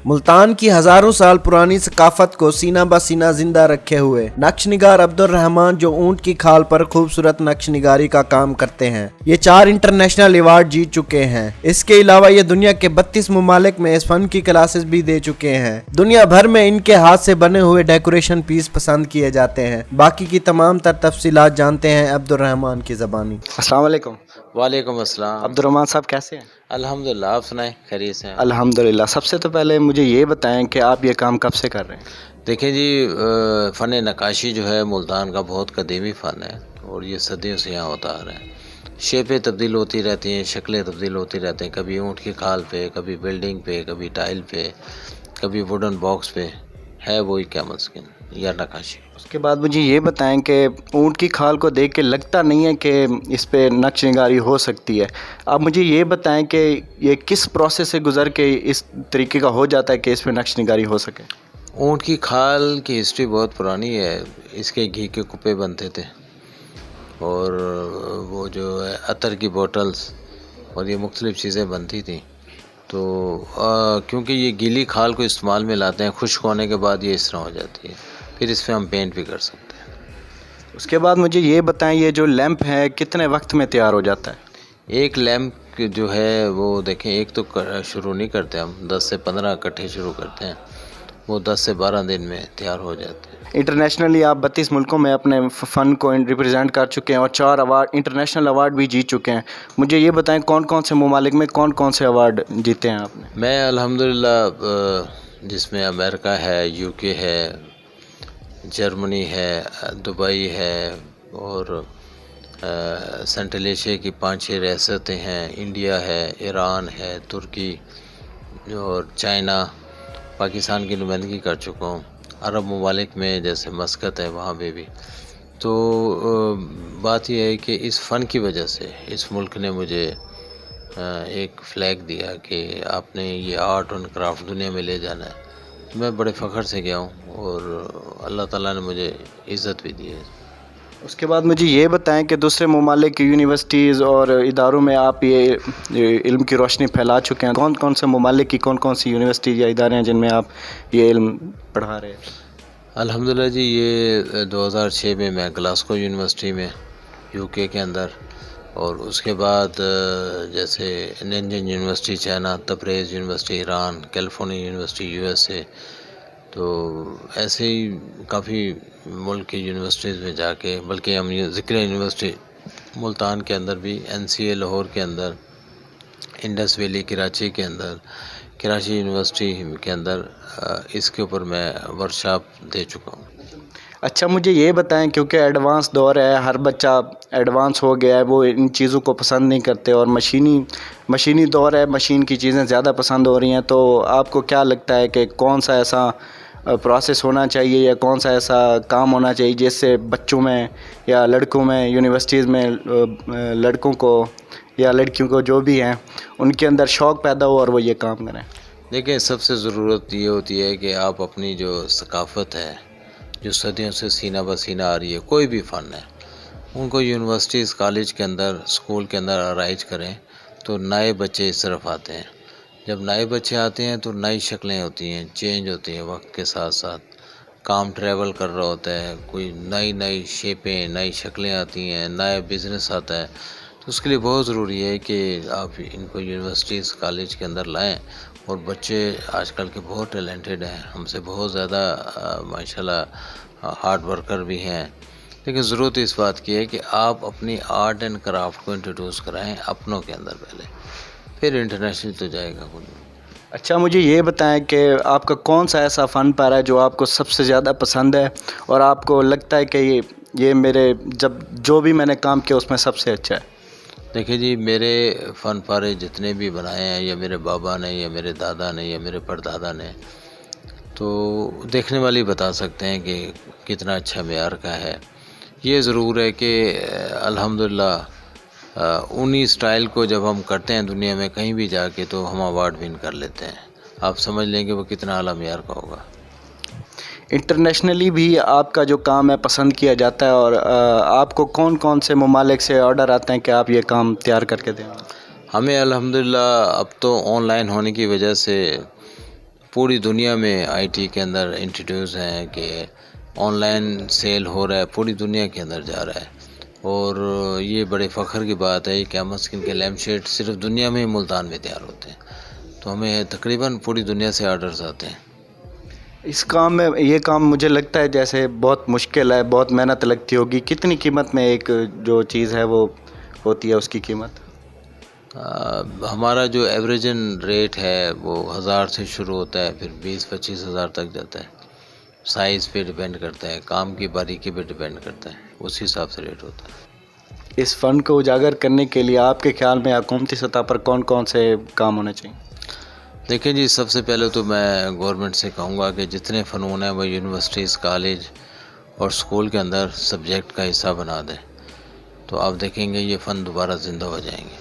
मुल्तान की हजारों साल पुरानी सकाफत को सीना ब सीना जिंदा रखे हुए नक्श निगार अब्दुल रहमान जो ऊंट की खाल पर खूबसूरत नक्श निगारी का काम करते हैं, ये 4 इंटरनेशनल अवार्ड जीत चुके हैं। इसके अलावा ये दुनिया के 32 मुमालिक में इस फन की क्लासेस भी दे चुके हैं। दुनिया भर में इनके हाथ से बने हुए डेकोरेशन पीस पसंद किए जाते हैं। बाकी की तमाम तर तफसीलात जानते हैं अब्दुल रहमान की ज़बानी। अस्सलाम वालेकुम। वालेकुम अस्सलाम। अब्दुल रहमान साहब कैसे हैं? अल्हम्दुलिल्लाह, आप सुनाएं, खैरियत से हैं? अल्हम्दुलिल्लाह। सबसे तो पहले मुझे ये बताएं कि आप ये काम कब से कर रहे हैं? देखें जी, फ़न नक्काशी जो है मुल्तान का बहुत कदीमी फ़न है और ये सदियों से यहाँ होता आ रहा है। शेपें तब्दील होती रहती हैं, शक्लें तब्दील होती रहती हैं, कभी ऊँट की खाल पे, कभी बिल्डिंग पे, कभी टाइल पे, कभी वुडन बॉक्स पे, है वही कैमल स्किन या नक्काशी। उसके बाद मुझे ये बताएं कि ऊँट की खाल को देख के लगता नहीं है कि इस पे नक्श निगारी हो सकती है। आप मुझे ये बताएं कि ये किस प्रोसेस से गुज़र के इस तरीके का हो जाता है कि इस पे नक्श निगारी हो सके? ऊँट की खाल की हिस्ट्री बहुत पुरानी है। इसके घी के कुप्पे बनते थे और वो जो है अतर की बोटल्स और ये मुख्तलिफ़ चीज़ें बनती थी। तो क्योंकि ये गीली खाल को इस्तेमाल में लाते हैं, खुश्क होने के बाद ये इस तरह हो जाती है, फिर इस पर हम पेंट भी कर सकते हैं। उसके बाद मुझे ये बताएं ये जो लैंप है कितने वक्त में तैयार हो जाता है? एक लैंप जो है वो देखें, एक तो शुरू नहीं करते हम, 10 से 15 इकट्ठे शुरू करते हैं, वो 10 से 12 दिन में तैयार हो जाते हैं। इंटरनेशनली आप 32 मुल्कों में अपने फ़न को रिप्रेजेंट कर चुके हैं और 4 अवार्ड इंटरनेशनल अवार्ड भी जीत चुके हैं। मुझे ये बताएं कौन कौन से ममालिक में कौन कौन से अवार्ड जीते हैं आपने? मैं अल्हम्दुलिल्लाह जिसमें अमेरिका है, यूके है, जर्मनी है, दुबई है और सेंट्रल एशिया की 5-6 रियासतें हैं, इंडिया है, ईरान है, तुर्की और चाइना, पाकिस्तान की नुमाइंदगी कर चुका हूँ। अरब ममालिक में जैसे मस्कत है वहाँ पे भी। तो बात यह है कि इस फ़न की वजह से इस मुल्क ने मुझे एक फ्लैग दिया कि आपने ये आर्ट और क्राफ्ट दुनिया में ले जाना है। तो मैं बड़े फ़ख्र से गया हूँ और अल्लाह ताला ने मुझे इज़्ज़त भी दी है। उसके बाद मुझे ये बताएं कि दूसरे ममालिक की यूनिवर्सिटीज़ और इदारों में आप ये इल्म की रोशनी फैला चुके हैं। कौन कौन से ममालिक की कौन कौन सी यूनिवर्सिटी या इदारे हैं जिनमें आप ये इल्म पढ़ा रहे हैं? अल्हम्दुलिल्लाह जी, ये 2006 में मैं ग्लासगो यूनिवर्सिटी में यूके के अंदर, और उसके बाद जैसे Nanjing university China, Tabriz university Iran, California university USA, तो ऐसे ही काफ़ी मुल्क की यूनिवर्सिटीज़ में जाके, बल्कि हम ज़िक्र यूनिवर्सिटी मुल्तान के अंदर भी, एनसीए लाहौर के अंदर, इंडस वैली कराची के अंदर, कराची यूनिवर्सिटी के अंदर इसके ऊपर मैं वर्कशॉप दे चुका हूँ। अच्छा, मुझे ये बताएं क्योंकि एडवांस दौर है, हर बच्चा एडवांस हो गया है, वो इन चीज़ों को पसंद नहीं करते और मशीनी दौर है, मशीन की चीज़ें ज़्यादा पसंद हो रही हैं। तो आपको क्या लगता है कि कौन सा ऐसा प्रोसेस होना चाहिए या कौन सा ऐसा काम होना चाहिए जिससे बच्चों में या लड़कों में, यूनिवर्सिटीज़ में लड़कों को या लड़कियों को जो भी हैं उनके अंदर शौक़ पैदा हो और वो ये काम करें? देखिए, सबसे ज़रूरत ये होती है कि आप अपनी जो सकाफ़त है, जो सदियों से सीना ब सीना आ रही है, कोई भी फ़न है, उनको यूनिवर्सिटीज़, कॉलेज के अंदर, स्कूल के अंदर अराइज करें तो नए बच्चे इस तरफ आते हैं। जब नए बच्चे आते हैं तो नई शक्लें होती हैं, चेंज होती हैं वक्त के साथ साथ, काम ट्रैवल कर रहा होता है, कोई नई शेपें, नई शक्लें आती हैं, नया बिज़नेस आता है। तो उसके लिए बहुत ज़रूरी है कि आप इनको यूनिवर्सिटीज़, कॉलेज के अंदर लाएं। और बच्चे आजकल के बहुत टैलेंटेड हैं, हमसे बहुत ज़्यादा माशाल्लाह हार्ड वर्कर भी हैं, लेकिन ज़रूरत इस बात की है कि आप अपनी आर्ट एंड क्राफ्ट को इंट्रोड्यूस कराएं अपनों के अंदर पहले, फिर इंटरनेशनल तो जाएगा कोई। अच्छा, मुझे ये बताएं कि आपका कौन सा ऐसा फ़न पारा है जो आपको सबसे ज़्यादा पसंद है और आपको लगता है कि ये मेरे जो भी मैंने काम किया उसमें सबसे अच्छा है? देखिए जी, मेरे फ़न पारे जितने भी बनाए हैं, या मेरे बाबा ने, या मेरे दादा ने, या मेरे परदादा ने, तो देखने वाले बता सकते हैं कि कितना अच्छा मेयार का है। ये ज़रूर है कि अल्हम्दुलिल्लाह उन्हीं स्टाइल को जब हम करते हैं दुनिया में कहीं भी जाके तो हम अवार्ड विन कर लेते हैं। आप समझ लेंगे वो कितना आला मेयार का होगा। इंटरनेशनली भी आपका जो काम है पसंद किया जाता है और आपको कौन कौन से ममालिक से ऑर्डर आते हैं कि आप ये काम तैयार करके दें? हमें अल्हम्दुलिल्लाह अब तो ऑनलाइन होने की वजह से पूरी दुनिया में आईटी के अंदर इंट्रोड्यूस हैं कि ऑनलाइन सेल हो रहा है, पूरी दुनिया के अंदर जा रहा है। और ये बड़े फ़ख्र की बात है कि अहमद स्किन के लैम्प शेड सिर्फ दुनिया में ही मुल्तान में तैयार होते हैं। तो हमें तकरीबन पूरी दुनिया से आर्डर्स आते हैं। इस काम में, ये काम मुझे लगता है जैसे बहुत मुश्किल है, बहुत मेहनत लगती होगी। कितनी कीमत में एक जो चीज़ है वो होती है, उसकी कीमत? हमारा जो एवरेजन रेट है वो 1000 से शुरू होता है, फिर 20-25 हज़ार तक जाता है। साइज़ पे डिपेंड करता है, काम की बारीकी पे डिपेंड करता है, उस हिसाब से रेट होता है। इस फ़न को उजागर करने के लिए आपके ख्याल में हुकूमती सतह पर कौन कौन से काम होने चाहिए? देखिए जी, सबसे पहले तो मैं गवर्नमेंट से कहूँगा कि जितने फ़नून हैं वो यूनिवर्सिटीज़, कॉलेज और स्कूल के अंदर सब्जेक्ट का हिस्सा बना दें, तो आप देखेंगे ये फ़न दोबारा ज़िंदा हो जाएंगे।